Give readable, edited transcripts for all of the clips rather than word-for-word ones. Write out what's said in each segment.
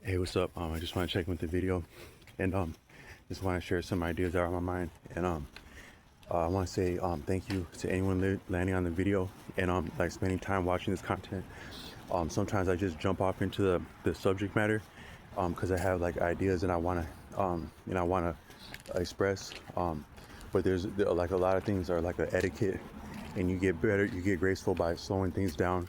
Hey, what's up? I just want to check in with the video, and just want to share some ideas that are on my mind. And I want to say thank you to anyone landing on the video and like spending time watching this content. Sometimes I just jump off into the subject matter because I have like ideas and I want to express. But like a lot of things are like an etiquette, and you get better, you get graceful by slowing things down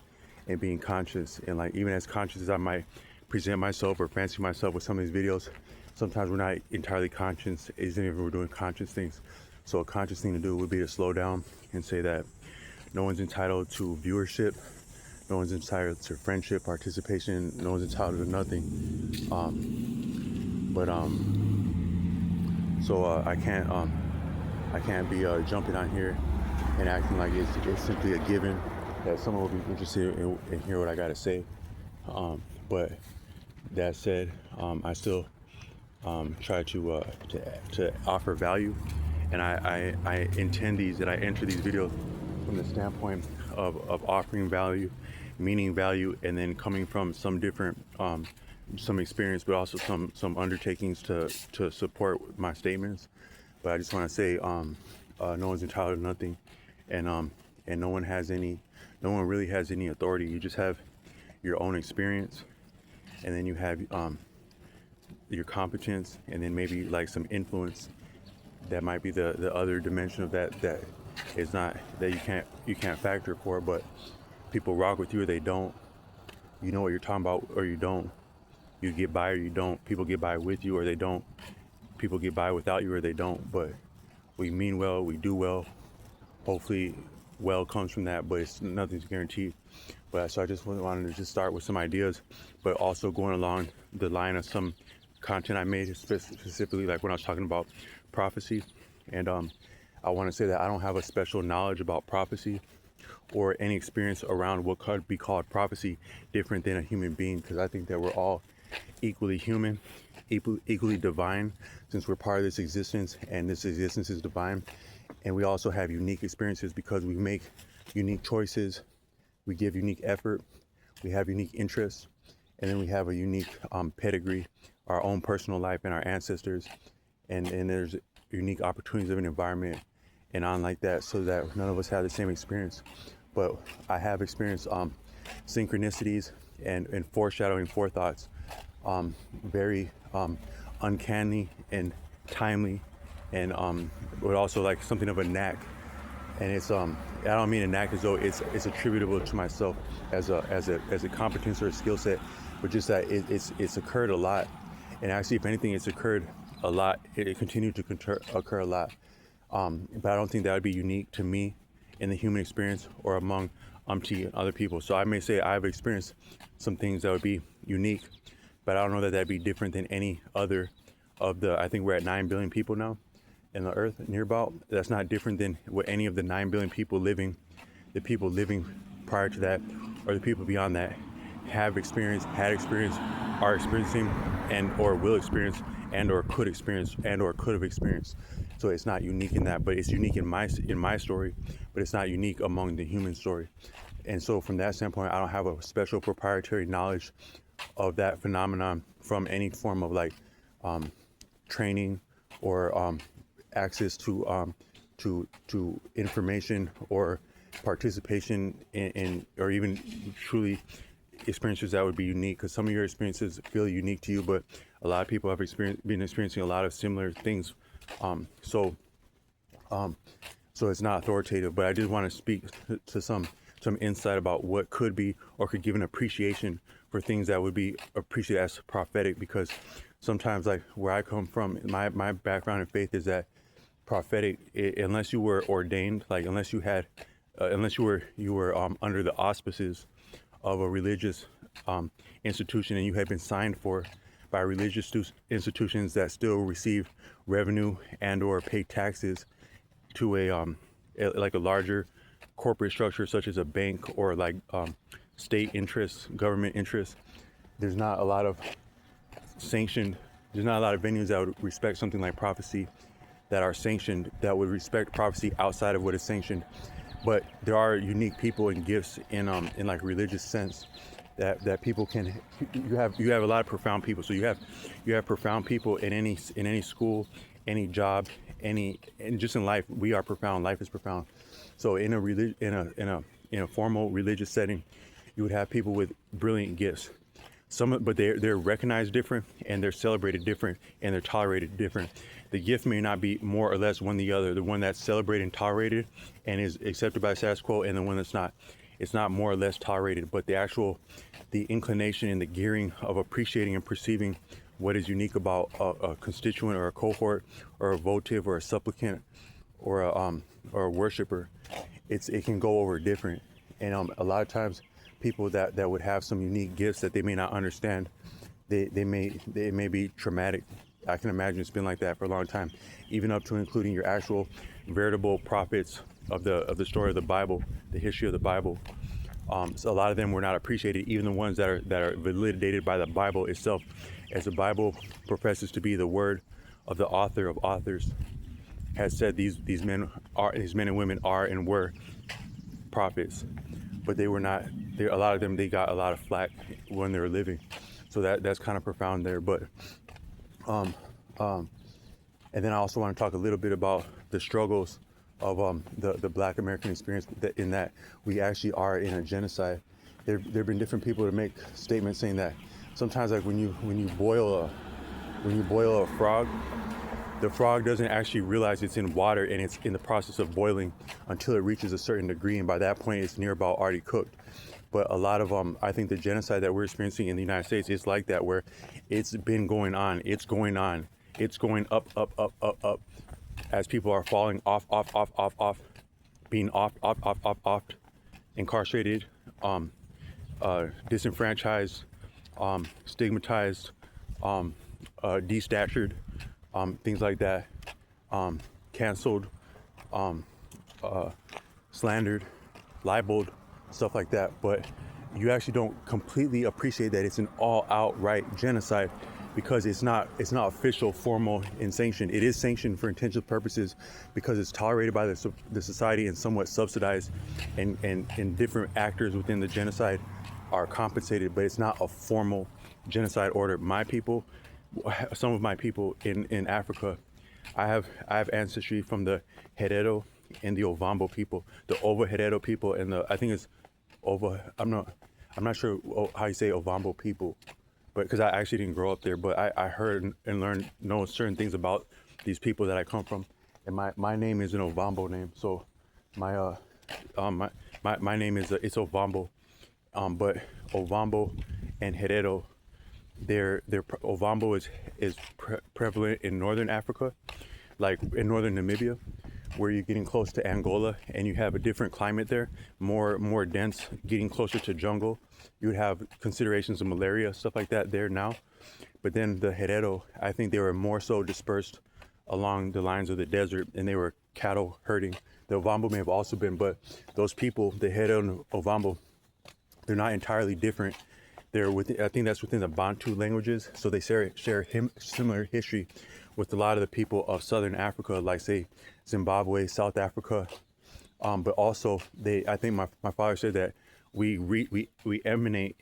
and being conscious. And like even as conscious as I might present myself or fancy myself with some of these videos, sometimes we're not entirely conscious, even if we're doing conscious things. So a conscious thing to do would be to slow down and say that no one's entitled to viewership, no one's entitled to friendship, participation, no one's entitled to nothing. But so I can't be jumping on here and acting like it's simply a given that someone will be interested in hear what I gotta say. But that said, I still try to offer value, and I intend these and I enter these videos from the standpoint of offering value, meaning value, and then coming from some different some experience, but also some undertakings to support my statements. But I just want to say, no one's entitled to nothing, and no one really has any authority. You just have your own experience, and then you have your competence, and then maybe like some influence that might be the other dimension of that is not, that you can't factor for. But people rock with you or they don't. You know what you're talking about or you don't. You get by or you don't. People get by with you or they don't. People get by without you or they don't. But we mean well, we do well. Hopefully well comes from that, but nothing's guaranteed. But so I just wanted to just start with some ideas, but also going along the line of some content I made, specifically like when I was talking about prophecy. And I want to say that I don't have a special knowledge about prophecy or any experience around what could be called prophecy different than a human being, because I think that we're all equally human, equally divine, since we're part of this existence, and this existence is divine. And we also have unique experiences because we make unique choices, we give unique effort, we have unique interests, and then we have a unique pedigree, our own personal life and our ancestors, and there's unique opportunities of an environment and on like that, so that none of us have the same experience. But I have experienced synchronicities and foreshadowing forethoughts, very uncanny and timely, and but also like something of a knack. And it's I don't mean a knack as though it's attributable to myself as a competence or a skill set, but just that it's occurred a lot. And actually, if anything, it's occurred a lot. It continued to occur a lot. But I don't think that would be unique to me in the human experience or among other people. So I may say I've experienced some things that would be unique, but I don't know that that'd be different than any other of the, I think we're at 9 billion people now in the earth nearby. That's not different than what any of the 9 billion people living, the people living prior to that, or the people beyond that have experienced, had experienced, are experiencing, and or will experience, and or could experience, and or could have experienced. So it's not unique in that, but it's unique in my story, but it's not unique among the human story. And so from that standpoint, I don't have a special proprietary knowledge of that phenomenon from any form of like training or access to information or participation in or even truly experiences that would be unique, because some of your experiences feel unique to you, but a lot of people have been experiencing a lot of similar things. So it's not authoritative, but I did want to speak to some insight about what could be or could give an appreciation for things that would be appreciated as prophetic, because sometimes, like where I come from, my background in faith is that prophetic, unless you were ordained, like unless you had unless you were under the auspices of a religious institution, and you had been signed for by religious institutions that still receive revenue and or pay taxes to like a larger corporate structure such as a bank or like state interests, government interests. There's not a lot of venues that would respect something like prophecy, that are sanctioned, that would respect prophecy outside of what is sanctioned. But there are unique people and gifts in like religious sense that people can, you have a lot of profound people. So you have profound people in any school, any job, and just in life. We are profound. Life is profound. So in a formal religious setting, you would have people with brilliant gifts. But they're recognized different, and they're celebrated different, and they're tolerated different. The gift may not be more or less one the other. The one that's celebrated and tolerated and is accepted by status quo, and the one that's not, it's not more or less tolerated. But the inclination and the gearing of appreciating and perceiving what is unique about a constituent or a cohort or a votive or a supplicant or a worshiper, it can go over different. And a lot of times, people that would have some unique gifts that they may not understand, they may be traumatic. I can imagine it's been like that for a long time, even up to including your actual veritable prophets of the story of the Bible, the history of the Bible. So a lot of them were not appreciated, even the ones that are validated by the Bible itself, as the Bible professes to be the word of the author of authors, has said these men and women are and were prophets, but they were not. A lot of them, they got a lot of flack when they were living. So that's kind of profound there. But and then I also want to talk a little bit about the struggles of the Black American experience, in that we actually are in a genocide. There've been different people to make statements saying that sometimes, like when you boil a frog, the frog doesn't actually realize it's in water and it's in the process of boiling until it reaches a certain degree, and by that point it's near about already cooked. But a lot of I think the genocide that we're experiencing in the United States is like that, where it's been going on, it's going up, as people are falling off, being off, incarcerated, disenfranchised, stigmatized, destatured, things like that, canceled, slandered, libeled, stuff like that. But you actually don't completely appreciate that it's an all-outright genocide, because it's not official, formal, and sanctioned. It is sanctioned for intentional purposes because it's tolerated by the society and somewhat subsidized, and different actors within the genocide are compensated, but it's not a formal genocide order. Some of my people in Africa, I have ancestry from the Herero and the Ovambo people, the Ova Herero people, and I think it's Ova. I'm not sure how you say Ovambo people, but because I actually didn't grow up there, but I heard and know certain things about these people that I come from, and my name is an Ovambo name, so my name is it's Ovambo, but Ovambo and Herero, their Ovambo is prevalent in northern Africa, like in northern Namibia, where you're getting close to Angola, and you have a different climate there, more dense, getting closer to jungle. You would have considerations of malaria, stuff like that there now. But then the Herero, I think they were more so dispersed along the lines of the desert, and they were cattle herding. The Ovambo may have also been, but those people, the Herero and Ovambo, they're not entirely different. I think that's within the Bantu languages, so they share similar history with a lot of the people of Southern Africa, like say Zimbabwe, South Africa, but also I think my father said that we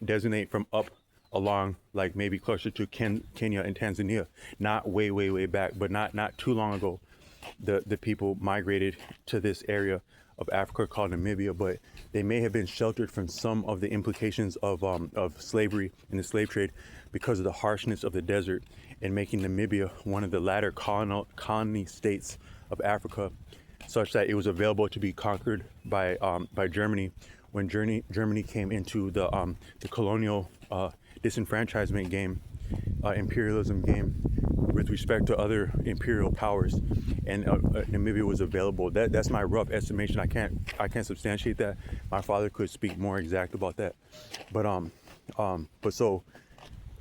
designate from up along, like maybe closer to Kenya and Tanzania, not way back, but not too long ago. The people migrated to this area of Africa called Namibia, but they may have been sheltered from some of the implications of slavery and the slave trade because of the harshness of the desert, and making Namibia one of the latter colony states of Africa, such that it was available to be conquered by Germany when Germany came into the colonial disenfranchisement game, imperialism game, with respect to other imperial powers, and Namibia was available. That's my rough estimation. I can't substantiate that. My father could speak more exact about that, but so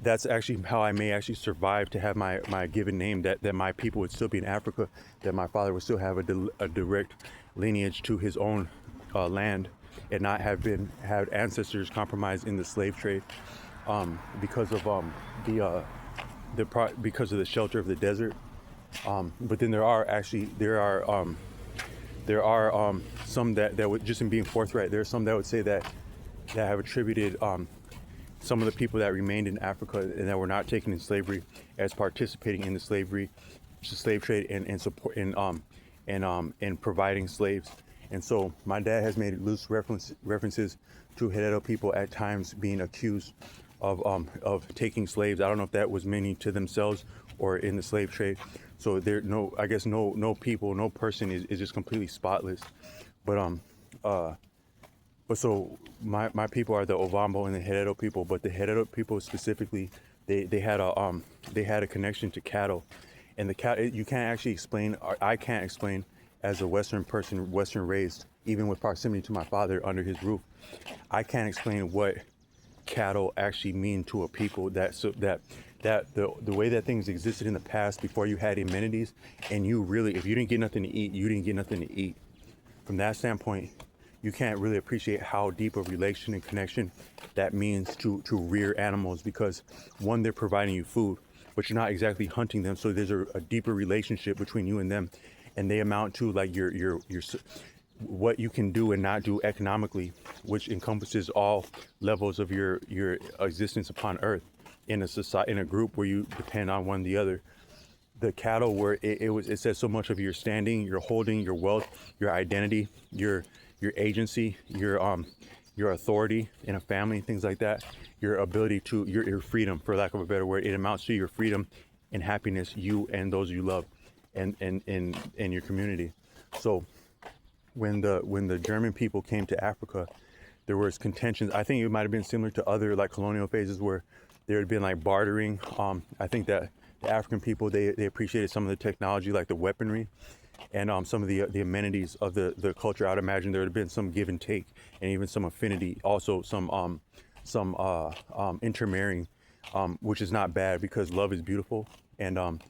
that's actually how I may actually survive to have my given name, that my people would still be in Africa, that my father would still have a direct lineage to his own land, and not have had ancestors compromised in the slave trade, because of because of the shelter of the desert. But then there are some that would, just in being forthright, there are some that would say that have attributed some of the people that remained in Africa and that were not taken in slavery as participating in the slave trade and support and providing slaves. And so my dad has made loose references to Herero people at times being accused of taking slaves. I don't know if that was meaning to themselves or in the slave trade. So there I guess no people, no person is just completely spotless. But so my people are the Ovambo and the Herero people, but the Herero people specifically, they had a connection to cattle, and the cattle you can't actually explain, or I can't explain as a Western person, Western raised, even with proximity to my father under his roof, I can't explain what cattle actually mean to a people. That the way that things existed in the past before you had amenities, and you really, if you didn't get nothing to eat, you didn't get nothing to eat. From that standpoint, you can't really appreciate how deep a relation and connection that means to rear animals, because one, they're providing you food, but you're not exactly hunting them. So there's a deeper relationship between you and them, and they amount to like your what you can do and not do economically, which encompasses all levels of your existence upon earth in a society, in a group where you depend on one or the other. The cattle were it says so much of your standing, your holding, your wealth, your identity, your agency, your authority in a family, things like that, your ability to your freedom, for lack of a better word. It amounts to your freedom and happiness, you and those you love, and your community. So when the German people came to Africa, there was contentions. I think it might have been similar to other like colonial phases where there had been like bartering. I think that the African people, they appreciated some of the technology, like the weaponry, and some of the amenities of the culture. I'd imagine there would have been some give and take, and even some affinity. Also some intermarrying, which is not bad, because love is beautiful. And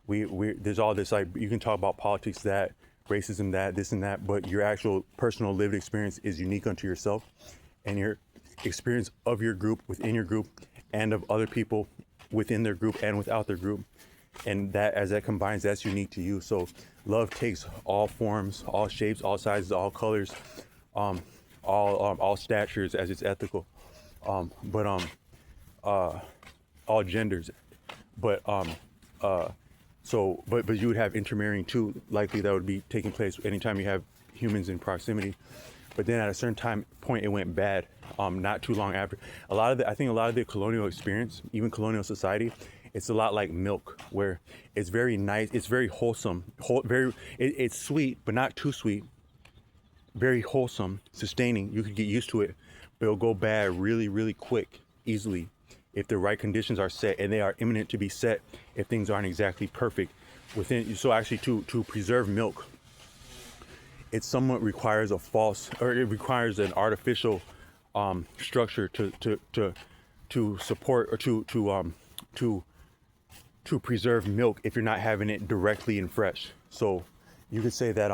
we there's all this, like, you can talk about politics, that racism, that this and that, but your actual personal lived experience is unique unto yourself, and your experience of your group, within your group, and of other people within their group and without their group, and that as that combines, that's unique to you. So love takes all forms, all shapes, all sizes, all colors, all statures, as it's ethical, but all genders, but but you would have intermarrying too, likely that would be taking place anytime you have humans in proximity. But then at a certain point, it went bad. Not too long after. I think a lot of the colonial experience, even colonial society, it's a lot like milk, where it's very nice, it's very wholesome, it's sweet, but not too sweet. Very wholesome, sustaining. You could get used to it, but it'll go bad really, really quick, easily, if the right conditions are set, and they are imminent to be set if things aren't exactly perfect within. So actually, to preserve milk, it somewhat requires it requires an artificial structure to support, or to preserve milk if you're not having it directly and fresh. So you could say that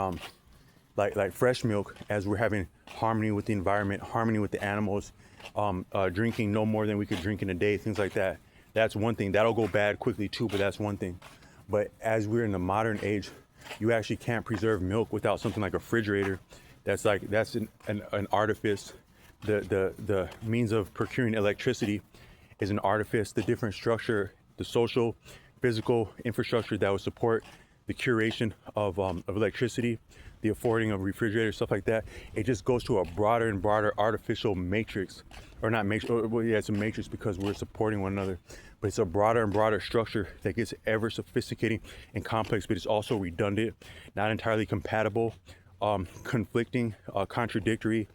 like fresh milk, as we're having harmony with the environment, harmony with the animals, drinking no more than we could drink in a day, things like that. That's one thing. That'll go bad quickly too, but that's one thing. But as we're in the modern age, you actually can't preserve milk without something like a refrigerator. That's an artifice. The means of procuring electricity is an artifice. The different structure, the social, physical infrastructure that would support the curation of electricity, the affording of refrigerators, stuff like that. It just goes to a broader and broader artificial matrix, or not matrix. Well, yeah, it's a matrix because we're supporting one another, but it's a broader and broader structure that gets ever sophisticating and complex, but it's also redundant, not entirely compatible, conflicting, contradictory,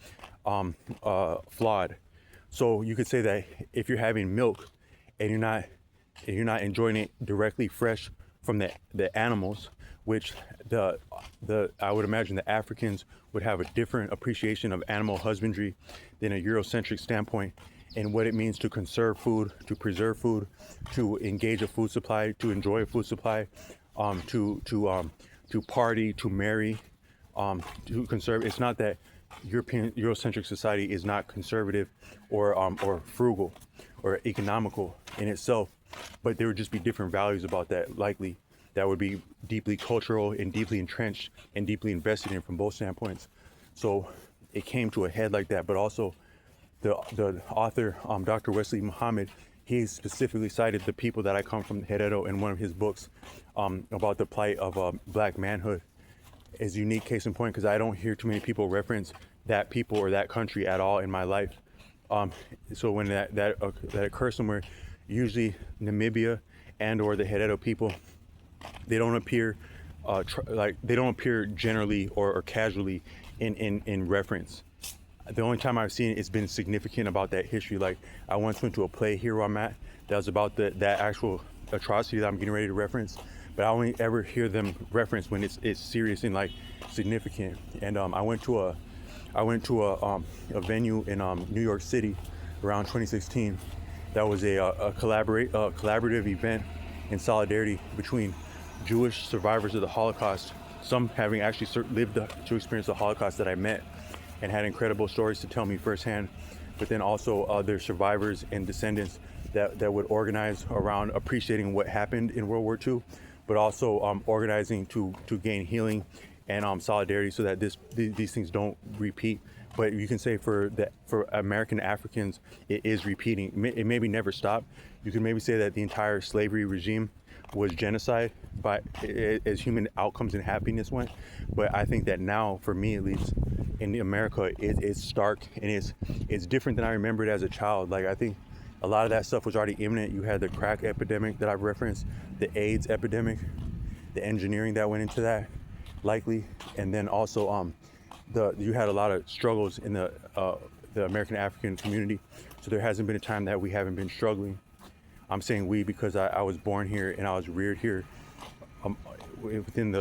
flawed. So you could say that if you're having milk and you're not enjoying it directly fresh from the animals, which I would imagine the Africans would have a different appreciation of animal husbandry than a Eurocentric standpoint, and what it means to conserve food, to preserve food, to engage a food supply, to enjoy a food supply, to party, to marry, to conserve. It's not that Eurocentric society is not conservative or frugal or economical in itself, but there would just be different values about that, likely, that would be deeply cultural and deeply entrenched and deeply invested in from both standpoints. So it came to a head like that. But also, the author, Dr. Wesley Muhammad, he specifically cited the people that I come from, Herero, in one of his books about the plight of black manhood. Is unique case in point because I don't hear too many people reference that people or that country at all in my life. So when that occurs somewhere, usually Namibia and or the Herero people, they don't appear they don't appear generally or casually in reference. The only time I've seen it's been significant about that history. Like I once went to a play here where I'm at that was about that actual atrocity that I'm getting ready to reference, but I only ever hear them reference when it's serious and like significant. And I went to a venue in New York City around 2016. That was a collaborative event in solidarity between Jewish survivors of the Holocaust, some having actually lived to experience the Holocaust that I met and had incredible stories to tell me firsthand, but then also other survivors and descendants that would organize around appreciating what happened in World War II, but also organizing to gain healing and solidarity so that these things don't repeat. But you can say for American Africans, it is repeating. It maybe never stopped. You can maybe say that the entire slavery regime was genocide as human outcomes and happiness went. But I think that now, for me at least, in America, it's stark and it's different than I remembered as a child. Like I think a lot of that stuff was already imminent. You had the crack epidemic that I've referenced, the AIDS epidemic, the engineering that went into that, likely, and then also you had a lot of struggles in the American African community. So there hasn't been a time that we haven't been struggling. I'm saying we because I was born here and I was reared here, within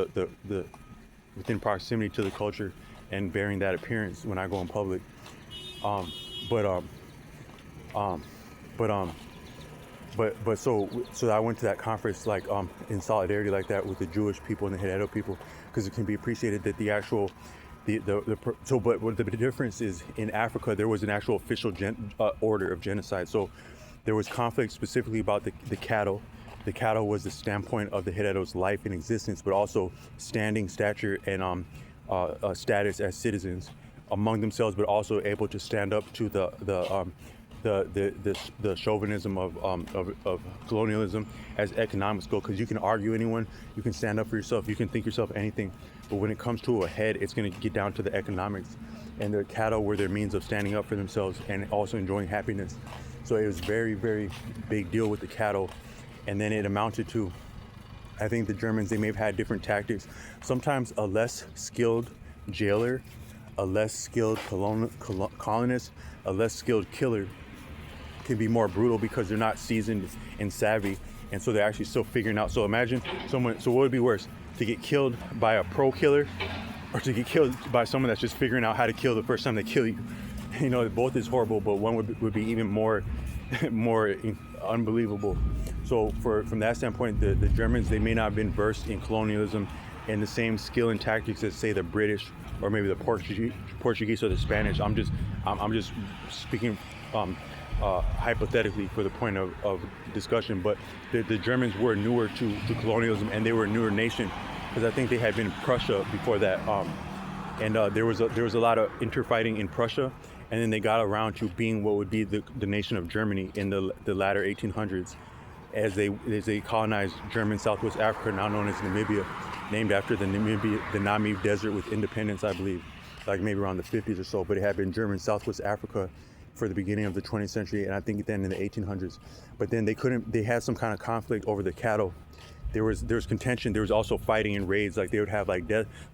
within proximity to the culture and bearing that appearance when I go in public. So I went to that conference like in solidarity like that with the Jewish people and the Herero people, because it can be appreciated that the actual but what the difference is, in Africa there was an actual official order of genocide. So there was conflict specifically about the cattle. The cattle was the standpoint of the Herero's life and existence, but also standing, stature, and status as citizens among themselves, but also able to stand up to the chauvinism of colonialism as economics go. Because you can argue anyone, you can stand up for yourself, you can think yourself anything, but when it comes to a head, it's going to get down to the economics. And the cattle were their means of standing up for themselves and also enjoying happiness. So it was very, very big deal with the cattle. And then it amounted to, I think the Germans, they may have had different tactics. Sometimes a less skilled jailer, a less skilled colonist, a less skilled killer can be more brutal because they're not seasoned and savvy. And so they're actually still figuring out. So imagine someone, so what would be worse? To get killed by a pro killer or to get killed by someone that's just figuring out how to kill the first time they kill you? You know, both is horrible, but one would be even more unbelievable. So from that standpoint, the Germans, they may not have been versed in colonialism and the same skill and tactics as, say, the British or maybe the Portuguese or the Spanish. I'm just speaking hypothetically for the point of discussion, but the Germans were newer to colonialism, and they were a newer nation because I think they had been in Prussia before that, and there was a lot of interfighting in Prussia, and then they got around to being what would be the nation of Germany in the latter 1800s, as they colonized German Southwest Africa, now known as Namibia, named after the Namib Desert with independence, I believe, like maybe around the 50s or so. But it had been German Southwest Africa for the beginning of the 20th century, and I think then in the 1800s. But then they had some kind of conflict over the cattle. There was contention. There was also fighting and raids. Like they would have like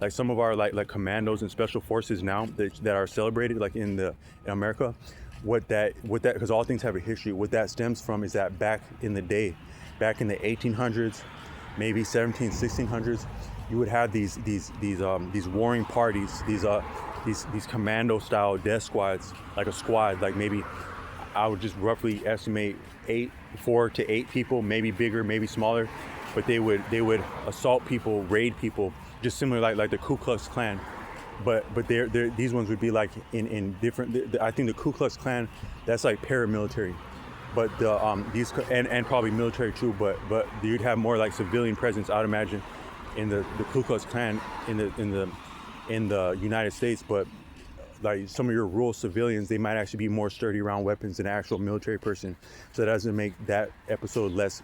some of our like commandos and special forces now that are celebrated like in America. What that because all things have a history. What that stems from is that back in the day, back in the 1800s, maybe 1600s, you would have these warring parties, these commando style death squads, like a squad, like maybe I would just roughly estimate 4 to 8 people, maybe bigger, maybe smaller, but they would assault people, raid people, just similar like the Ku Klux Klan. But these ones would be like in different. I think the Ku Klux Klan, that's like paramilitary, but these and probably military too. But you'd have more like civilian presence, I'd imagine, in the Ku Klux Klan in the United States. But like some of your rural civilians, they might actually be more sturdy around weapons than an actual military person. So that doesn't make that episode less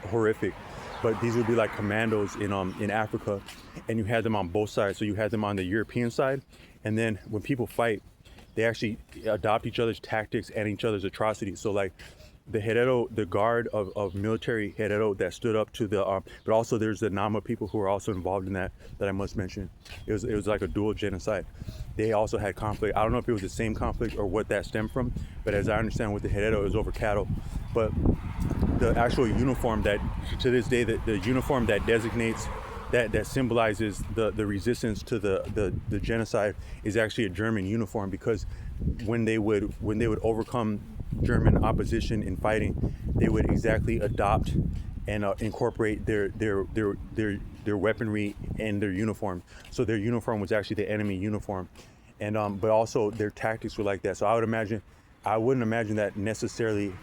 horrific. But these would be like commandos in Africa, and you had them on both sides. So you had them on the European side, and then when people fight, they actually adopt each other's tactics and each other's atrocities. So like the Herero, the guard of military Herero that stood up to the, but also there's the Nama people who are also involved in that I must mention. It was like a dual genocide. They also had conflict. I don't know if it was the same conflict or what that stemmed from, but as I understand with the Herero, it was over cattle. But the actual uniform that, to this day, the uniform that designates, that symbolizes the resistance to the genocide is actually a German uniform, because when they would overcome German opposition in fighting, they would exactly adopt and incorporate their weaponry in their uniform. So their uniform was actually the enemy uniform, and but also their tactics were like that. So I wouldn't imagine that necessarily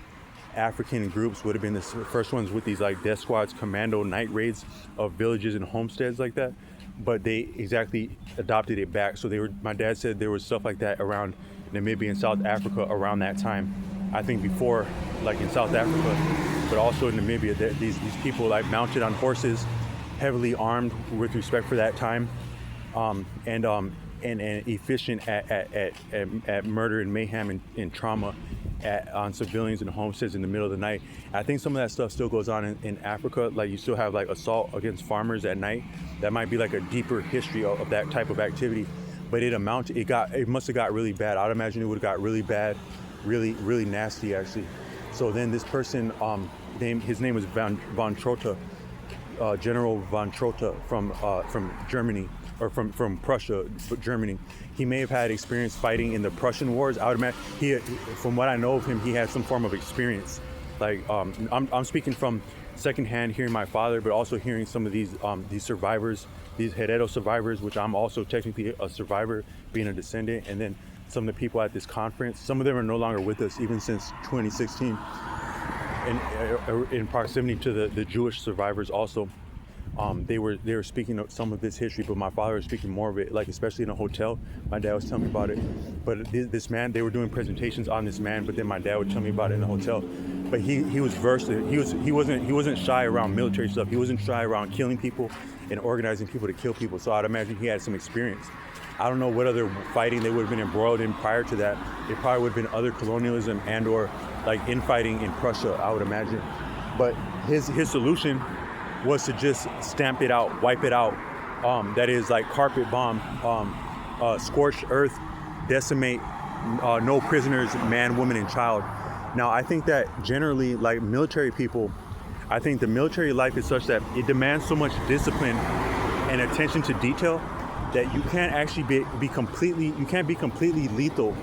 African groups would have been the first ones with these like death squads, commando night raids of villages and homesteads like that, but they exactly adopted it back. So my dad said there was stuff like that around Namibia and South Africa around that time. I think before, like in South Africa, but also in Namibia, that these people like mounted on horses, heavily armed with respect for that time, and efficient at murder and mayhem and trauma on civilians and homesteads in the middle of the night. I think some of that stuff still goes on in Africa. Like you still have like assault against farmers at night. That might be like a deeper history of that type of activity. But it must have got really bad. I'd imagine it would have got really bad, really, really nasty actually. So then this person, his name was von Trotha, General von Trotha from Germany, or from Prussia, but Germany. He may have had experience fighting in the Prussian wars. I would imagine from what I know of him, he had some form of experience. Like I'm speaking from secondhand, hearing my father, but also hearing some of these survivors, these Herero survivors, which I'm also technically a survivor, being a descendant, and then some of the people at this conference. Some of them are no longer with us, even since 2016, and in proximity to the Jewish survivors also. They were speaking of some of this history, but my father was speaking more of it, like especially in a hotel. My dad was telling me about it. But this man, they were doing presentations on this man, but then my dad would tell me about it in the hotel. But he was versed. He wasn't shy around military stuff. He wasn't shy around killing people and organizing people to kill people. So I'd imagine he had some experience. I don't know what other fighting they would have been embroiled in prior to that. It probably would have been other colonialism and or like infighting in Prussia, I would imagine. But his solution was to just stamp it out, wipe it out. That is like carpet bomb, scorched earth, decimate, no prisoners, man, woman, and child. Now, I think that generally, like military people, I think the military life is such that it demands so much discipline and attention to detail that you can't actually be completely lethal,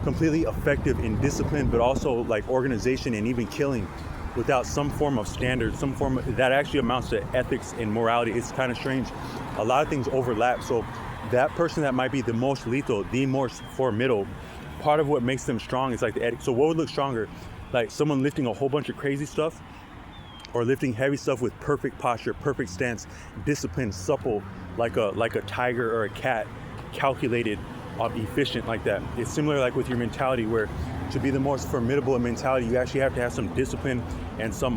completely effective in discipline, but also like organization and even killing without some form of standard, some form that actually amounts to ethics and morality. It's kind of strange. A lot of things overlap. So that person that might be the most lethal, the most formidable, part of what makes them strong is like the ethics. So what would look stronger? Like someone lifting a whole bunch of crazy stuff, or lifting heavy stuff with perfect posture, perfect stance, disciplined, supple, like a tiger or a cat, calculated, efficient like that. It's similar like with your mentality, where to be the most formidable in mentality, you actually have to have some discipline and some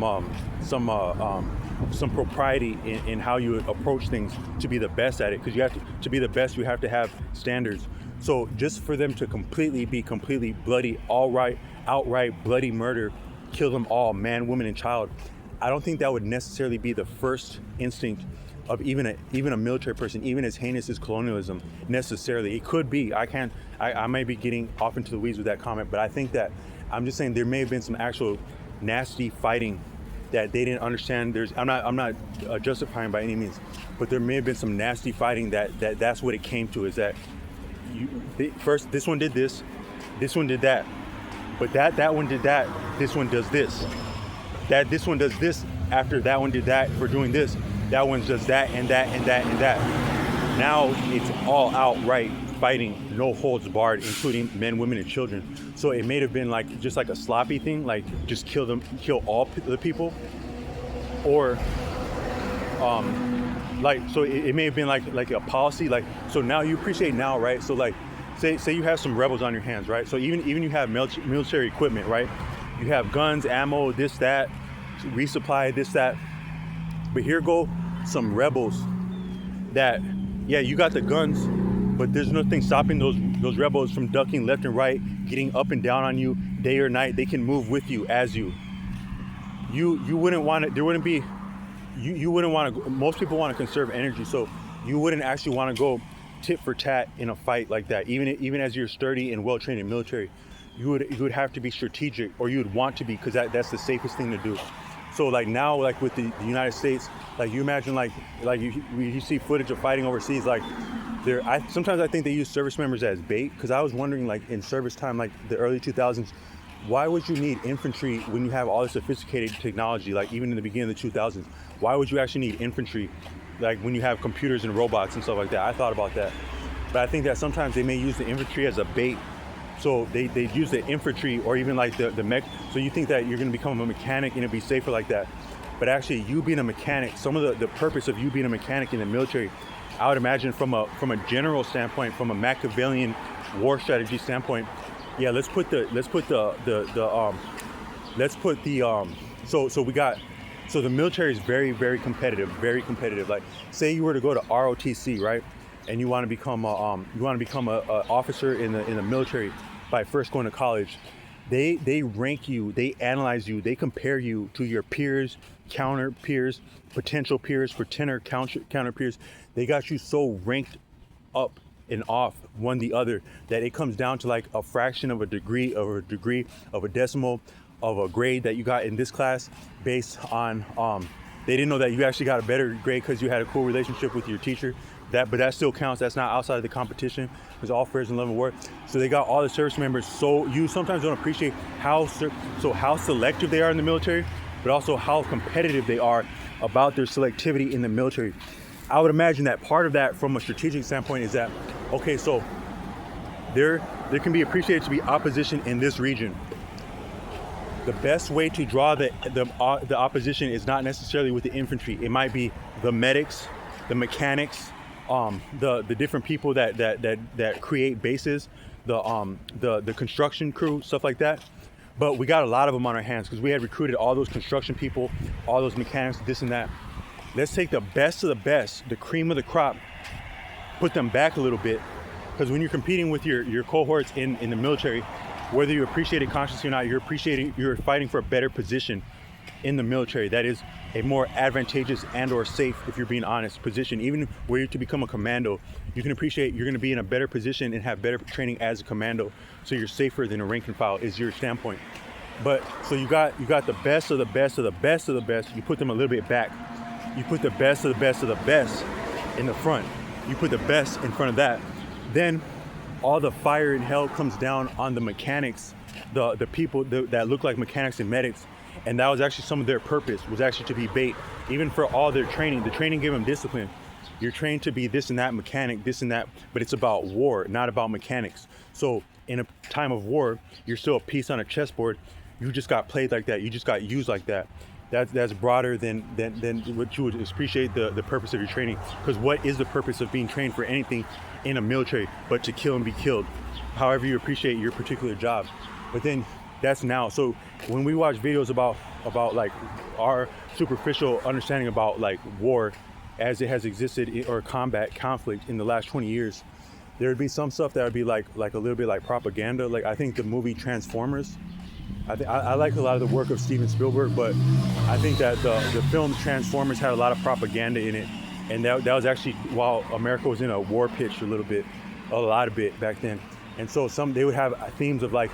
propriety in how you approach things to be the best at it. Because you have to be the best, you have to have standards. So just for them to be completely bloody, outright bloody murder, kill them all, man, woman, and child, I don't think that would necessarily be the first instinct of even a military person, even as heinous as colonialism necessarily. It could be. I may be getting off into the weeds with that comment, but I think that I'm just saying there may have been some actual nasty fighting that they didn't understand. I'm not justifying by any means, but there may have been some nasty fighting that's what it came to, is that first this one did this one did that, but that one did that, this one does this. That this one does this after that one did that for doing this. That one does that and that and that and that. Now it's all outright fighting, no holds barred, including men, women, and children. So it may have been like just like a sloppy thing, like just kill all the people, or so it may have been like a policy. Like, so now you appreciate now, right? So like say you have some rebels on your hands, right? So even you have military equipment, right? You have guns, ammo, this, that, resupply, this, that. But here go some rebels that, yeah, you got the guns, but there's nothing stopping those rebels from ducking left and right, getting up and down on you day or night. They can move with you as you. You wouldn't want it. There wouldn't be. You wouldn't want to. Most people want to conserve energy, so you wouldn't actually want to go tit for tat in a fight like that. Even as you're sturdy and well trained in military, you would have to be strategic, or you would want to be, because that's the safest thing to do. So like now, like with the United States, like you imagine like you see footage of fighting overseas, like sometimes I think they use service members as bait, because I was wondering, like in service time, like the early 2000s, why would you need infantry when you have all this sophisticated technology? Like even in the beginning of the 2000s, why would you actually need infantry, like when you have computers and robots and stuff like that? I thought about that, but I think that sometimes they may use the infantry as a bait. So they use the infantry, or even like the mech. So you think that you're going to become a mechanic and it'll be safer like that. But actually, you being a mechanic, some of the purpose of you being a mechanic in the military, I would imagine from a general standpoint, from a Machiavellian war strategy standpoint, yeah, so the military is very, very competitive, very competitive. Like say you were to go to ROTC, right? And you want to become a officer in the military by first going to college. They rank you, they analyze you, they compare you to your peers, counter peers, potential peers, pretender counter peers. They got you so ranked up and off one the other that it comes down to like a fraction of a degree of a decimal of a grade that you got in this class based on they didn't know that you actually got a better grade because you had a cool relationship with your teacher. But that still counts. That's not outside of the competition. It's all fair and level work. So they got all the service members. So you sometimes don't appreciate how selective they are in the military, but also how competitive they are about their selectivity in the military. I would imagine that part of that, from a strategic standpoint, is that okay. So there can be appreciated to be opposition in this region. The best way to draw the opposition is not necessarily with the infantry. It might be the medics, the mechanics, the different people that create bases, the construction crew, stuff like that. But we got a lot of them on our hands because we had recruited all those construction people, all those mechanics, this and that. Let's take the best of the best, the cream of the crop, put them back a little bit, because when you're competing with your cohorts in the military, whether you appreciate it consciously or not, you're fighting for a better position in the military. That is a more advantageous and or safe, if you're being honest, position. Even were you to become a commando, you can appreciate you're going to be in a better position and have better training as a commando, so you're safer than a rank and file is your standpoint. But so you got the best of the best of the best of the best. You put them a little bit back. You put the best of the best of the best in the front. You put the best in front of that. Then all the fire and hell comes down on the mechanics, the people that look like mechanics and medics. And that was actually some of their purpose, was actually to be bait. Even for all their training, the training gave them discipline. You're trained to be this and that mechanic, this and that, but it's about war, not about mechanics. So in a time of war, you're still a piece on a chessboard. You just got played like that. You just got used like that. That's broader than what you would appreciate the purpose of your training. Because what is the purpose of being trained for anything in a military but to kill and be killed? However you appreciate your particular job. But then that's now. So when we watch videos about like our superficial understanding about like war as it has existed, or conflict in the last 20 years, there would be some stuff that would be like a little bit like propaganda. Like I think the movie Transformers, I like a lot of the work of Steven Spielberg, but I think that the film Transformers had a lot of propaganda in it, and that was actually while America was in a war pitch a lot of it back then. And so they would have themes of like,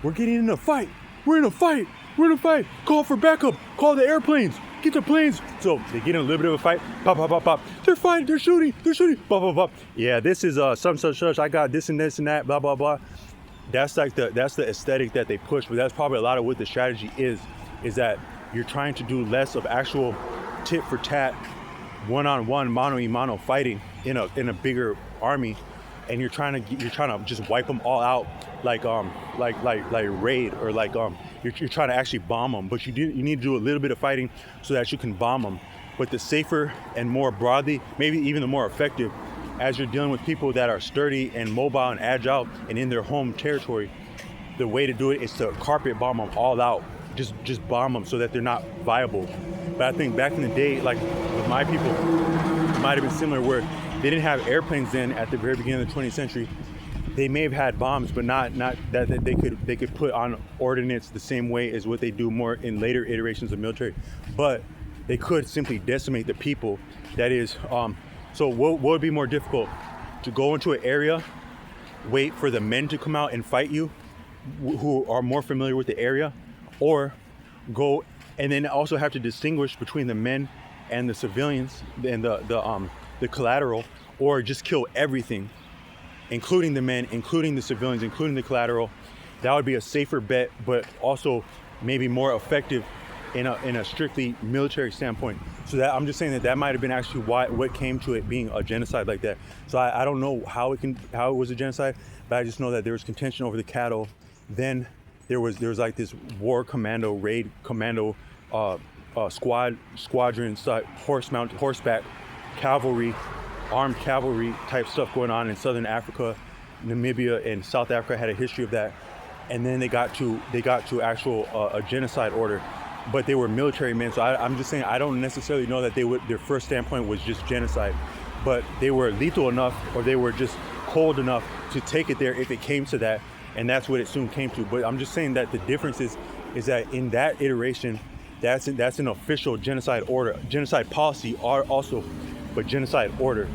we're getting in a fight, we're in a fight, call for backup, call the airplanes, get the planes. So they get in a little bit of a fight, pop, pop, pop, pop, they're fighting, they're shooting, pop, pop, pop. Yeah, this is such, I got this and that, blah, blah, blah. That's like that's the aesthetic that they push, but that's probably a lot of what the strategy is that you're trying to do less of actual tit for tat, one-on-one, mano-a-mano fighting in a bigger army, and you're trying to just wipe them all out like raid, or like you're trying to actually bomb them, but you need to do a little bit of fighting so that you can bomb them. But the safer and more broadly, maybe even the more effective, as you're dealing with people that are sturdy and mobile and agile and in their home territory, the way to do it is to carpet bomb them all out. Just bomb them so that they're not viable. But I think back in the day, like with my people, it might have been similar where they didn't have airplanes then at the very beginning of the 20th century. They may have had bombs, but not that they could put on ordnance the same way as what they do more in later iterations of military. But they could simply decimate the people. That is, so what would be more difficult? To go into an area, wait for the men to come out and fight you, who are more familiar with the area, or go and then also have to distinguish between the men and the civilians and the collateral, or just kill everything, including the men, including the civilians, including the collateral. That would be a safer bet, but also maybe more effective in a strictly military standpoint. So that I'm just saying that might have been actually what came to it being a genocide like that. So I don't know how it was a genocide, but I just know that there was contention over the cattle. Then there was like this war commando, raid commando squadron, horseback cavalry, armed cavalry type stuff going on in Southern Africa. Namibia and South Africa had a history of that. And then they got to actual a genocide order, but they were military men. So I'm just saying, I don't necessarily know that their first standpoint was just genocide, but they were lethal enough, or they were just cold enough to take it there if it came to that. And that's what it soon came to. But I'm just saying that the difference is that in that iteration, that's an official genocide order, genocide policy also, but genocide order.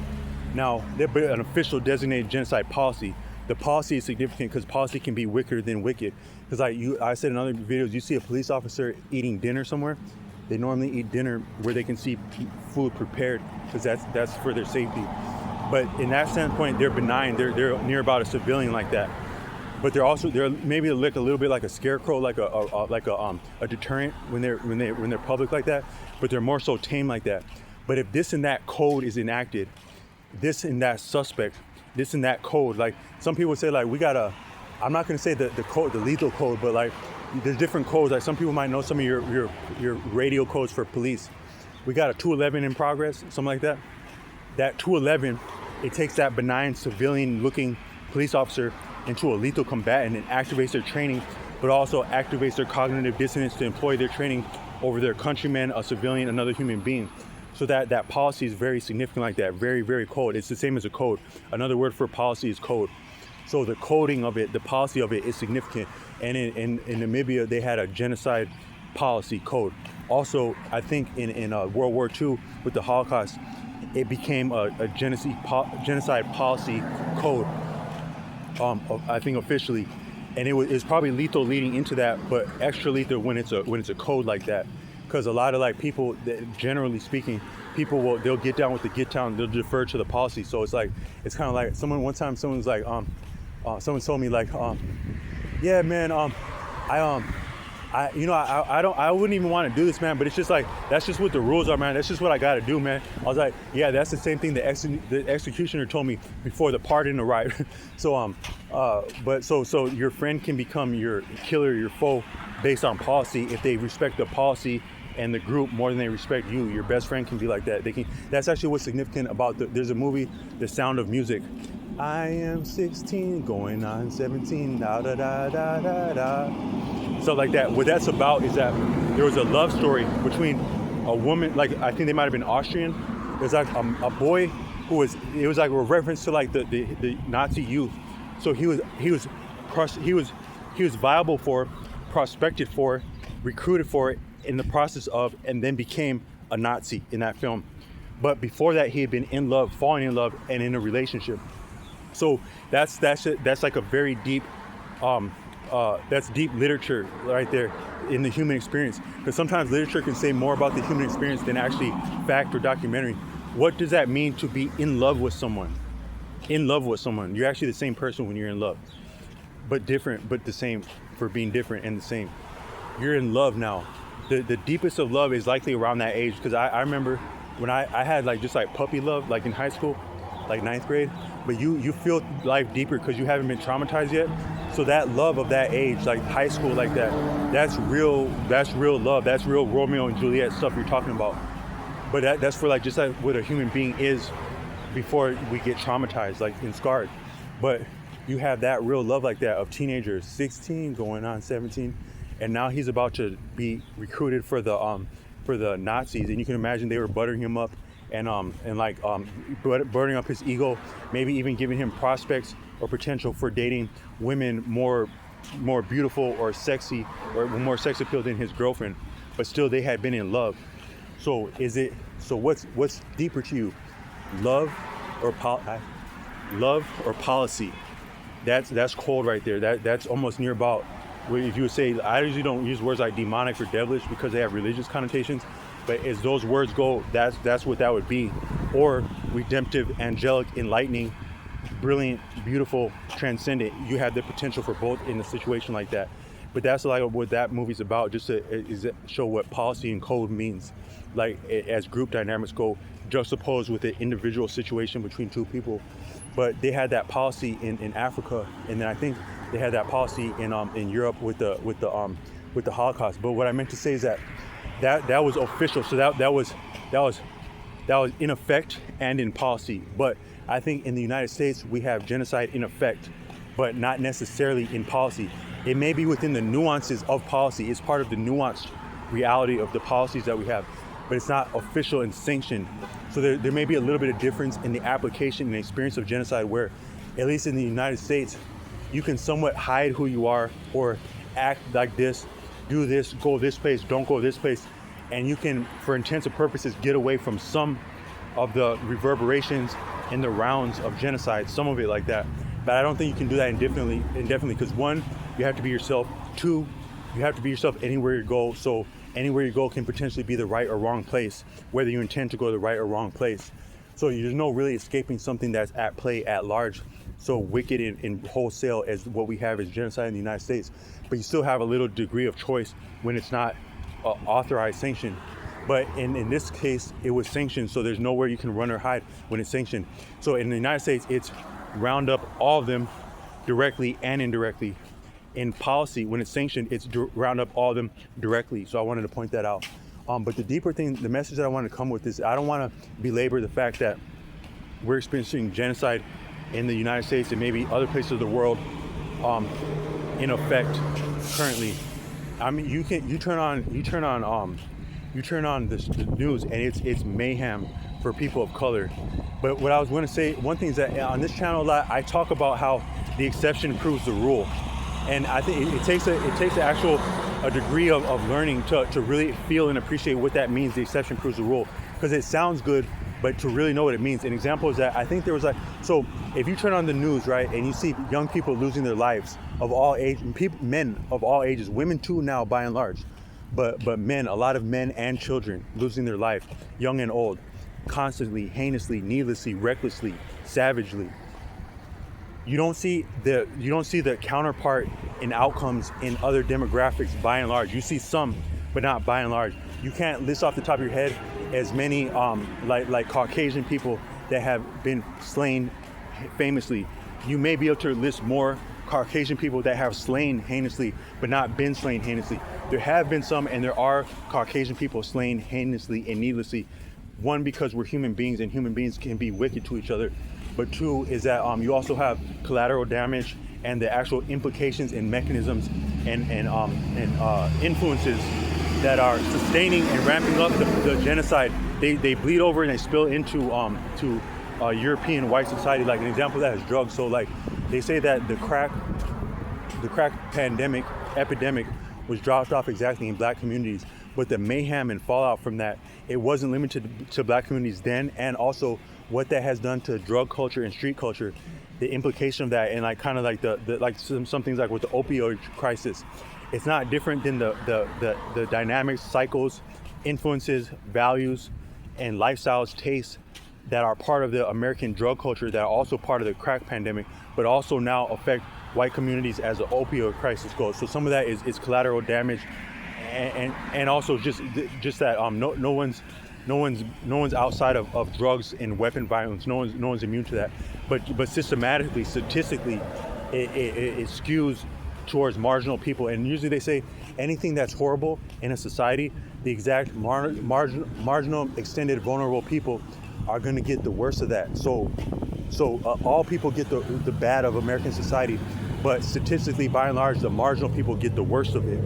Now, there'd be an official designated genocide policy. The policy is significant because policy can be wickeder than wicked. Because I said in other videos, you see a police officer eating dinner somewhere, they normally eat dinner where they can see food prepared, because that's for their safety. But in that standpoint, they're benign. They're near about a civilian like that. But they're maybe look a little bit like a scarecrow, like a deterrent when they're public like that. But they're more so tame like that. But if this and that code is enacted, this and that suspect, this and that code, like some people say, like I'm not gonna say the code, the lethal code, but like there's different codes. Like some people might know some of your radio codes for police. We got a 211 in progress, something like that. That 211, it takes that benign civilian-looking police officer into a lethal combatant and activates their training, but also activates their cognitive dissonance to employ their training over their countryman, a civilian, another human being. So that policy is very significant like that, very, very code. It's the same as a code. Another word for policy is code. So the coding of it, the policy of it is significant. And in Namibia, they had a genocide policy code. Also, I think in World War II with the Holocaust, it became a genocide policy code, I think officially. And it was probably lethal leading into that, but extra lethal when it's a code like that. Because a lot of like people, generally speaking, they'll get down with the get down, they'll defer to the policy. So it's kind of like someone was like, someone told me like, yeah, man, I wouldn't even want to do this, man, but it's just like, that's just what the rules are, man. That's just what I got to do, man. I was like, yeah, that's the same thing the executioner told me before the pardon arrived. So, so your friend can become your killer, your foe based on policy if they respect the policy and the group more than they respect you. Your best friend can be like that. That's actually what's significant about there's a movie, The Sound of Music. I am 16, going on 17, da da da da da da. So like that. What that's about is that there was a love story between a woman, like I think they might have been Austrian. There's like a boy it was like a reference to like the Nazi youth. So he was viable for, prospected for, recruited for in the process of, and then became a Nazi in that film. But before that, he had been in love, falling in love, and in a relationship. So that's like a very deep, that's deep literature right there in the human experience. Because sometimes literature can say more about the human experience than actually fact or documentary. What does that mean to be in love with someone? In love with someone. You're actually the same person when you're in love, but different, but the same for being different and the same. You're in love now. The deepest of love is likely around that age, because I remember when I had like just like puppy love, like in high school, like 9th grade, but you feel life deeper because you haven't been traumatized yet. So that love of that age, like high school, like that's real love. That's real Romeo and Juliet stuff you're talking about. But that's for like just like what a human being is before we get traumatized, like, and scarred. But you have that real love like that of teenagers, 16 going on 17, and now he's about to be recruited for the Nazis, and you can imagine they were buttering him up and burning up his ego, maybe even giving him prospects or potential for dating women more beautiful or sexy or more sex appeal than his girlfriend, but still they had been in love. So what's deeper to you, love or policy? That's cold right there. That's almost near about, if you would say, I usually don't use words like demonic or devilish because they have religious connotations, but as those words go, that's what that would be. Or redemptive, angelic, enlightening, brilliant, beautiful, transcendent. You have the potential for both in a situation like that. But that's like what that movie's about, just to show what policy and code means, like as group dynamics go, juxtaposed with an individual situation between two people. But they had that policy in Africa, and then I think they had that policy in Europe with the Holocaust. But what I meant to say is that was official. So that was in effect and in policy. But I think in the United States we have genocide in effect, but not necessarily in policy. It may be within the nuances of policy. It's part of the nuanced reality of the policies that we have, but it's not official and sanctioned. So there may be a little bit of difference in the application and experience of genocide, where, at least in the United States, you can somewhat hide who you are or act like this, do this, go this place, don't go this place, and you can, for intents and purposes, get away from some of the reverberations and the rounds of genocide, some of it like that. But I don't think you can do that indefinitely, because one, you have to be yourself. Two, you have to be yourself anywhere you go. So anywhere you go can potentially be the right or wrong place, whether you intend to go to the right or wrong place. So there's no really escaping something that's at play at large, so wicked and wholesale as what we have as genocide in the United States. But you still have a little degree of choice when it's not authorized, sanctioned. But in this case, it was sanctioned, so there's nowhere you can run or hide when it's sanctioned. So in the United States, it's round up all of them directly and indirectly. In policy, when it's sanctioned, it's round up all of them directly. So I wanted to point that out. But the deeper thing, the message that I want to come with is, I don't want to belabor the fact that we're experiencing genocide in the United States and maybe other places of the world in effect currently. I mean, you turn on the news and it's mayhem for people of color. But what I was going to say, one thing is that on this channel a lot, I talk about how the exception proves the rule. And I think it takes a degree of learning to really feel and appreciate what that means, the exception proves the rule. Because it sounds good, but to really know what it means. An example is that I think there was so if you turn on the news, right, and you see young people losing their lives of all ages, men of all ages, women too now by and large, but men, a lot of men and children losing their life, young and old, constantly, heinously, needlessly, recklessly, savagely. You don't see the counterpart in outcomes in other demographics by and large. You see some, but not by and large. You can't list off the top of your head as many like Caucasian people that have been slain famously. You may be able to list more Caucasian people that have slain heinously, but not been slain heinously. There have been some, and there are Caucasian people slain heinously and needlessly. One, because we're human beings, and human beings can be wicked to each other. But two is that you also have collateral damage and the actual implications and mechanisms and influences that are sustaining and ramping up the genocide. They bleed over and they spill into European white society. Like an example of that is drugs. So like they say that the crack epidemic was dropped off exactly in black communities, but the mayhem and fallout from that, it wasn't limited to black communities then, and also what that has done to drug culture and street culture, the implication of that, and like kind of like the like some things like with the opioid crisis. It's not different than the dynamics, cycles, influences, values, and lifestyles, tastes that are part of the American drug culture, that are also part of the crack pandemic, but also now affect white communities as the opioid crisis goes. So some of that is collateral damage, and also just that no one's outside of drugs and weapon violence. No one's immune to that. But systematically, statistically, it skews towards marginal people. And usually they say anything that's horrible in a society, the exact marginal, extended, vulnerable people are going to get the worst of that. So all people get the bad of American society, but statistically, by and large, the marginal people get the worst of it.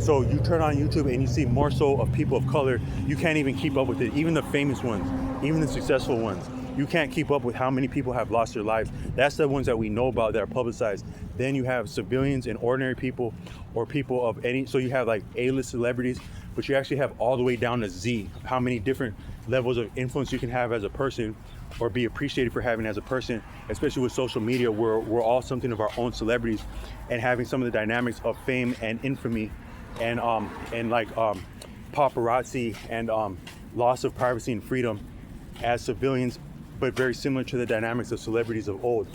So you turn on YouTube and you see more so of people of color. You can't even keep up with it. Even the famous ones, even the successful ones, you can't keep up with how many people have lost their lives. That's the ones that we know about that are publicized. Then you have civilians and ordinary people, or people of any, so you have like A-list celebrities, but you actually have all the way down to Z, how many different levels of influence you can have as a person, or be appreciated for having as a person, especially with social media, where we're all something of our own celebrities, and having some of the dynamics of fame and infamy, and paparazzi, and loss of privacy and freedom as civilians, but very similar to the dynamics of celebrities of old.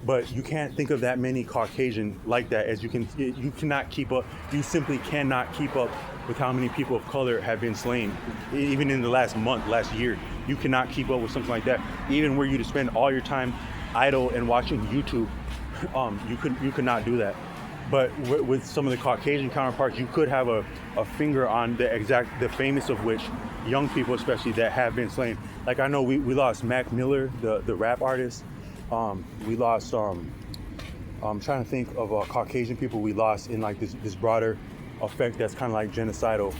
But you can't think of that many Caucasian like that, as you cannot keep up. You simply cannot keep up with how many people of color have been slain, even in the last month, last year. You cannot keep up with something like that. Even were you to spend all your time idle and watching YouTube, you could not do that. But with some of the Caucasian counterparts, you could have a finger on the famous of which, young people especially, that have been slain. Like, I know we lost Mac Miller, the rap artist. We lost, I'm trying to think of Caucasian people we lost in like this broader effect that's kind of like genocidal.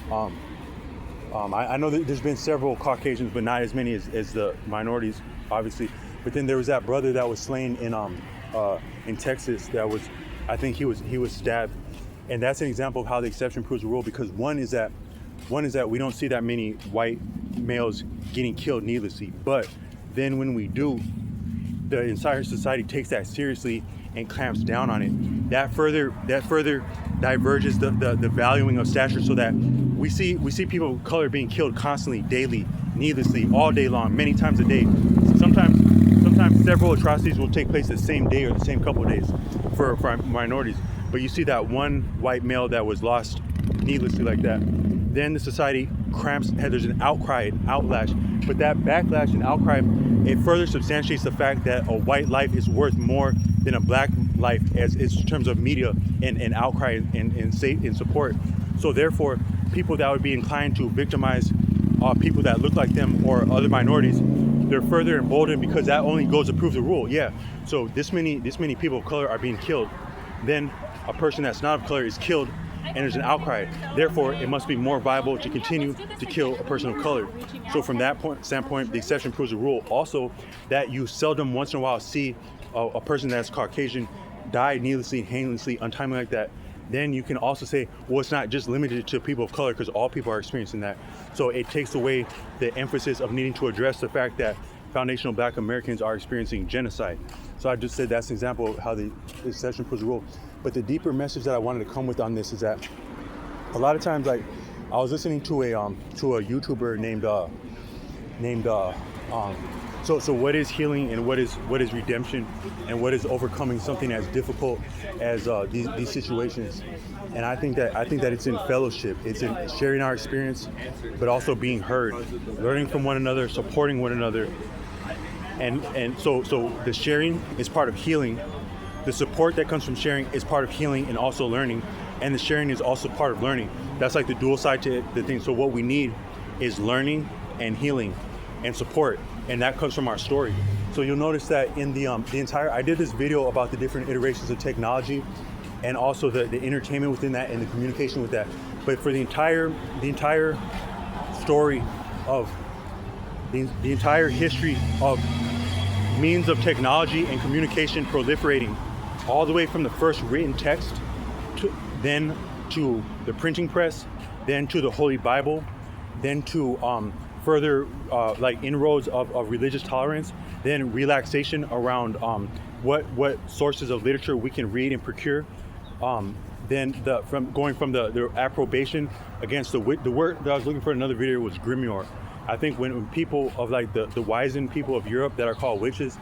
I know that there's been several Caucasians, but not as many as the minorities, obviously. But then there was that brother that was slain in Texas. That was, I think he was stabbed, and that's an example of how the exception proves the rule. Because one is that we don't see that many white males getting killed needlessly, but then when we do, the entire society takes that seriously and clamps down on it. That further diverges the valuing of stature, so that we see people of color being killed constantly, daily, needlessly, all day long, many times a day. Sometimes several atrocities will take place the same day or the same couple of days for minorities. But you see that one white male that was lost needlessly like that. Then the society cramps, there's an outcry, an outlash. But that backlash and outcry, it further substantiates the fact that a white life is worth more than a black life, as in terms of media and outcry and support. So therefore, people that would be inclined to victimize people that look like them or other minorities, they're further emboldened, because that only goes to prove the rule. Yeah, so this many people of color are being killed. Then a person that's not of color is killed, and there's an outcry. Therefore, it must be more viable to continue to kill a person of color. So from that standpoint, the exception proves the rule. Also, that you seldom once in a while see a person that's Caucasian die needlessly and heinously, untimely like that. Then you can also say, well, it's not just limited to people of color, because all people are experiencing that. So it takes away the emphasis of needing to address the fact that foundational black Americans are experiencing genocide. So I just said that's an example of how the exception proves the rule. But the deeper message that I wanted to come with on this is that a lot of times, like, I was listening to a YouTuber so what is healing, and what is redemption, and what is overcoming something as difficult as these situations. And I think that it's in fellowship, it's in sharing our experience, but also being heard, learning from one another, supporting one another. And so the sharing is part of healing. The support that comes from sharing is part of healing and also learning. And the sharing is also part of learning. That's like the dual side to the thing. So what we need is learning and healing and support. And that comes from our story. So you'll notice that in the entire, I did this video about the different iterations of technology, and also the entertainment within that and the communication with that. But for the entire story of the entire history of means of technology and communication proliferating, all the way from the first written text then to the printing press, then to the Holy Bible, then to further like inroads of religious tolerance, then relaxation around what sources of literature we can read and procure, then going from the approbation against the word that I was looking for in another video was grimoire. I think when people of like the wizened people of Europe that are called witches,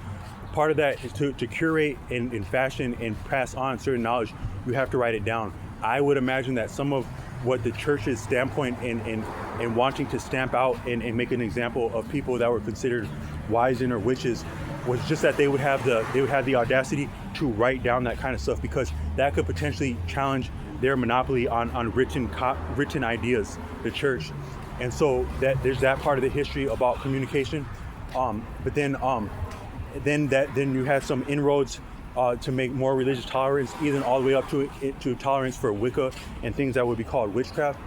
part of that is to curate and fashion and pass on certain knowledge, you have to write it down. I would imagine that some of what the church's standpoint in wanting to stamp out and make an example of people that were considered wizened or witches was just that they would have the audacity to write down that kind of stuff, because that could potentially challenge their monopoly on written ideas, the church. And so that there's that part of the history about communication. Then you had some inroads to make more religious tolerance, even all the way up to tolerance for Wicca and things that would be called witchcraft.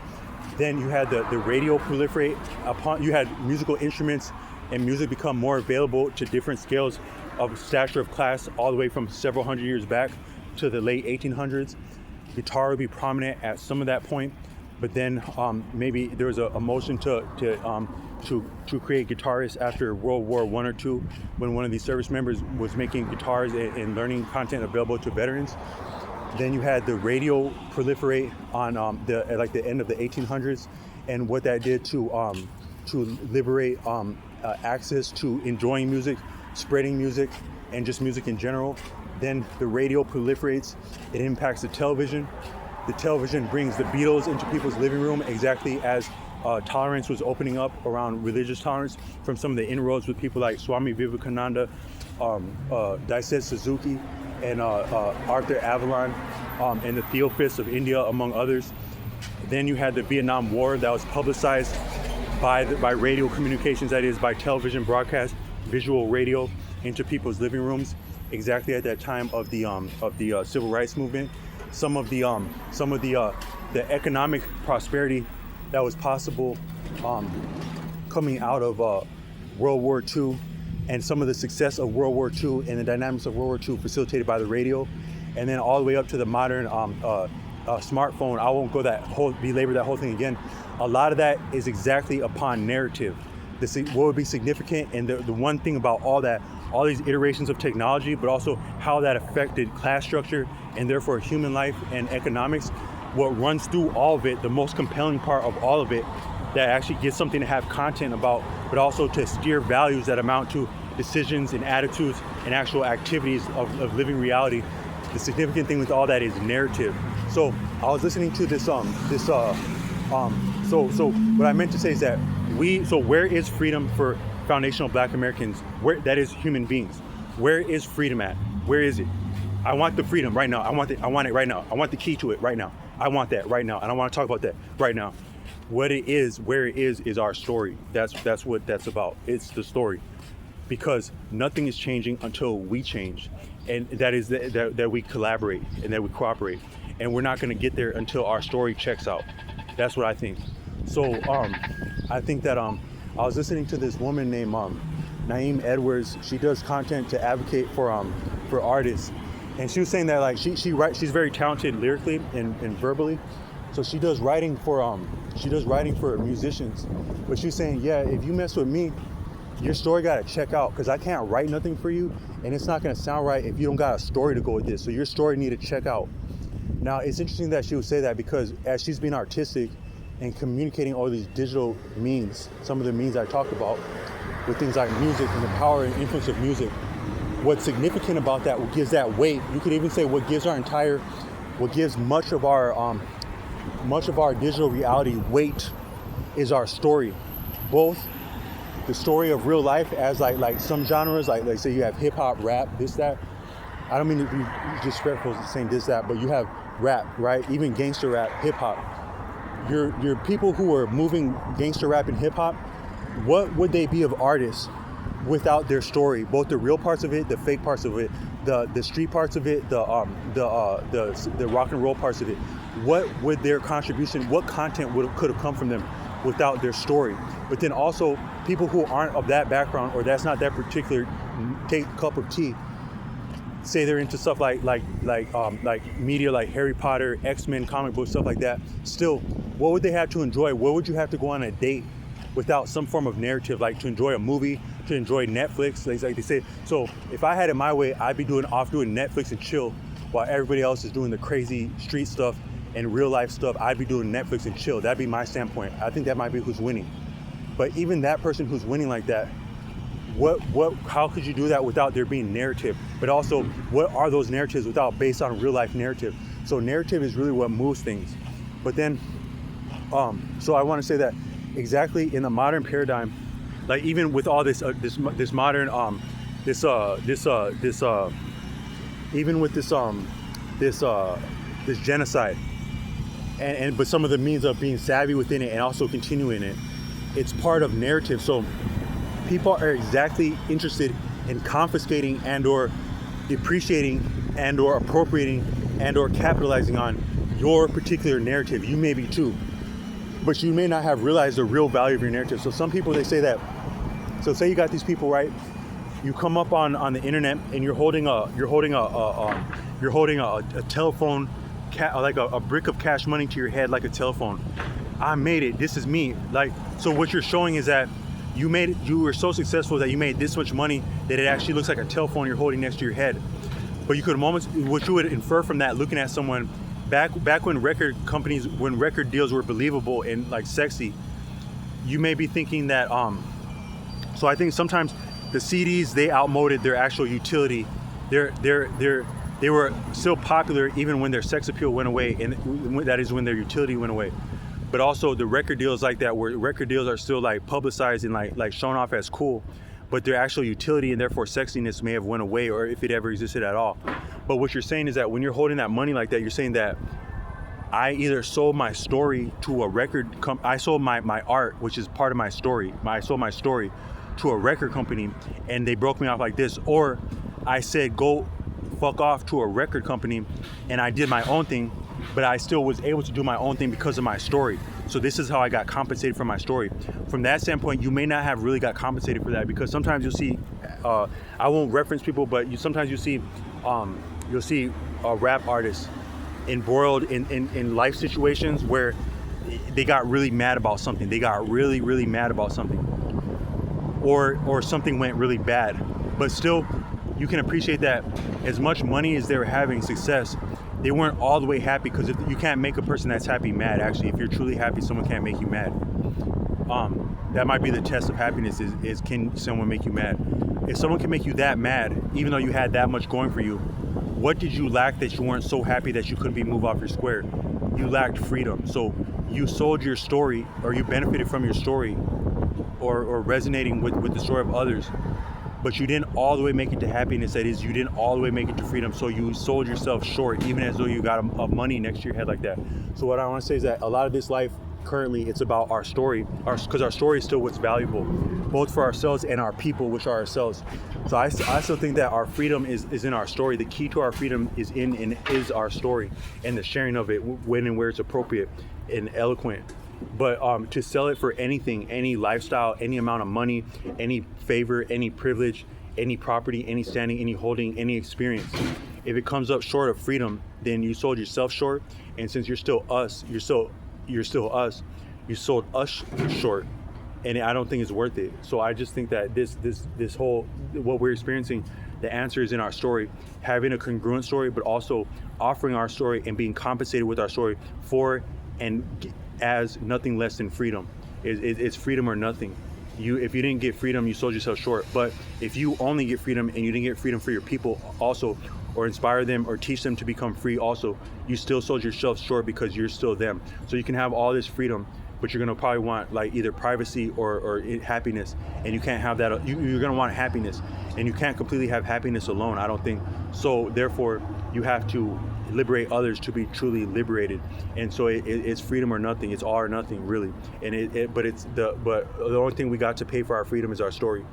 Then you had the radio proliferate. You had musical instruments and music become more available to different scales of stature of class, all the way from several hundred years back to the late 1800s. Guitar would be prominent at some of that point, but then maybe there was a motion to create guitarists after World War I or II, when one of these service members was making guitars and learning content available to veterans. Then you had the radio proliferate on at the end of the 1800s, and what that did to liberate access to enjoying music, spreading music, and just music in general. Then the radio proliferates, it impacts the television. The television brings the Beatles into people's living room, exactly as tolerance was opening up around religious tolerance from some of the inroads with people like Swami Vivekananda, Daisetsu Suzuki, and Arthur Avalon, and the Theosophists of India, among others. Then you had the Vietnam War that was publicized by radio communications, that is, by television broadcast, visual radio, into people's living rooms, exactly at that time of the civil rights movement. Some of the economic prosperity that was possible coming out of World War II, and some of the success of World War II and the dynamics of World War II facilitated by the radio, and then all the way up to the modern smartphone. I won't belabor that whole thing again. A lot of that is exactly upon narrative. What would be significant, and the one thing about all these iterations of technology, but also how that affected class structure and therefore human life and economics, what runs through all of it, the most compelling part of all of it, that actually gets something to have content about, but also to steer values that amount to decisions and attitudes and actual activities of living reality. The significant thing with all that is narrative. So I was listening to this, so what I meant to say is that where is freedom for foundational Black Americans? Where, that is human beings. Where is freedom at? Where is it? I want the freedom right now. I want it right now. I want the key to it right now. I want that right now, and I want to talk about that right now. What it is, where it is our story. That's what that's about. It's the story, because nothing is changing until we change, and that is that we collaborate and that we cooperate, and we're not going to get there until our story checks out. That's what I think. So I think that I was listening to this woman named Naeem Edwards. She does content to advocate for artists. And she was saying that like she's very talented lyrically and verbally, so she does writing for musicians. But she's saying, yeah, if you mess with me, your story gotta check out, because I can't write nothing for you, and it's not gonna sound right if you don't got a story to go with this. So your story need to check out. Now it's interesting that she would say that, because as she's being artistic and communicating all these digital means, some of the means I talked about with things like music and the power and influence of music. What's significant about that, what gives that weight, you could even say what gives much of our digital reality weight, is our story. Both the story of real life, as like some genres, like say you have hip hop, rap, this, that. I don't mean to be disrespectful saying this, that, but you have rap, right? Even gangster rap, hip hop. Your people who are moving gangster rap and hip hop, what would they be of artists without their story? Both the real parts of it, the fake parts of it, the street parts of it, the rock and roll parts of it. What would their contribution, what content could have come from them without their story? But then also people who aren't of that background, or that's not that particular cup of tea, say they're into stuff like media like Harry Potter, X-Men, comic books, stuff like that. Still, what would they have to enjoy? What would you have to go on a date without some form of narrative, like to enjoy a movie, to enjoy Netflix, like they say. So if I had it my way, I'd be doing Netflix and chill, while everybody else is doing the crazy street stuff and real life stuff. I'd be doing Netflix and chill. That'd be my standpoint. I think that might be who's winning. But even that person who's winning like that, how could you do that without there being narrative? But also, what are those narratives without based on real life narrative? So narrative is really what moves things. But then, so I want to say that exactly in the modern paradigm, like even with all this modern even with this genocide, and but some of the means of being savvy within it and also continuing it, it's part of narrative. So People are exactly interested in confiscating and or depreciating and or appropriating and or capitalizing on your particular narrative. You may be too, but you may not have realized the real value of your narrative. So some people, they say that, so say you got these people, right? You come up on the internet and you're holding a telephone, like a brick of cash money to your head, like a telephone. I made it. This is me. Like, so what you're showing is that you made it. You were so successful that you made this much money that it actually looks like a telephone you're holding next to your head. But you could what you would infer from that, looking at someone back when record companies, when record deals were believable and like sexy, you may be thinking that. So I think sometimes the CDs, they outmoded their actual utility. They were still popular even when their sex appeal went away, and that is when their utility went away. But also the record deals like that, where record deals are still like publicized and like shown off as cool, but their actual utility and therefore sexiness may have went away, or if it ever existed at all. But what you're saying is that when you're holding that money like that, you're saying that I either sold my story to a record I sold my art, which is part of my story. I sold my story to a record company and they broke me off like this, or I said go fuck off to a record company and I did my own thing, but I still was able to do my own thing because of my story. So this is how I got compensated for my story. From that standpoint, you may not have really got compensated for that, because sometimes you'll see, I won't reference people, but sometimes you'll see a rap artist embroiled in life situations where they got really mad about something. They got really, really mad about something. Or something went really bad. But still, you can appreciate that as much money as they were having success, they weren't all the way happy, because you can't make a person that's happy mad. Actually, if you're truly happy, someone can't make you mad. That might be the test of happiness, is can someone make you mad? If someone can make you that mad, even though you had that much going for you, what did you lack that you weren't so happy that you couldn't be moved off your square? You lacked freedom. So you sold your story, or you benefited from your story, or resonating with the story of others, but you didn't all the way make it to happiness. That is, you didn't all the way make it to freedom. So you sold yourself short, even as though you got a money next to your head like that. So what I want to say is that a lot of this life currently, it's about our story, because our story is still what's valuable, both for ourselves and our people, which are ourselves. So I still think that our freedom is in our story. The key to our freedom is our story, and the sharing of it when and where it's appropriate and eloquent. But to sell it for anything, any lifestyle, any amount of money, any favor, any privilege, any property, any standing, any holding, any experience, if it comes up short of freedom, then you sold yourself short. And since you're still us, you sold us short, and I don't think it's worth it. So I just think that this whole, what we're experiencing, the answer is in our story, having a congruent story, but also offering our story and being compensated with our story for and as nothing less than freedom. It's freedom or nothing. If you didn't get freedom, you sold yourself short. But if you only get freedom and you didn't get freedom for your people also, or inspire them or teach them to become free also, you still sold yourself short, because you're still them. So you can have all this freedom, but you're gonna probably want like either privacy or happiness, and you can't have that. You're gonna want happiness, and you can't completely have happiness alone, I don't think. So therefore, you have to liberate others to be truly liberated. And so it's freedom or nothing. It's all or nothing, really. And but the only thing we got to pay for our freedom is our story.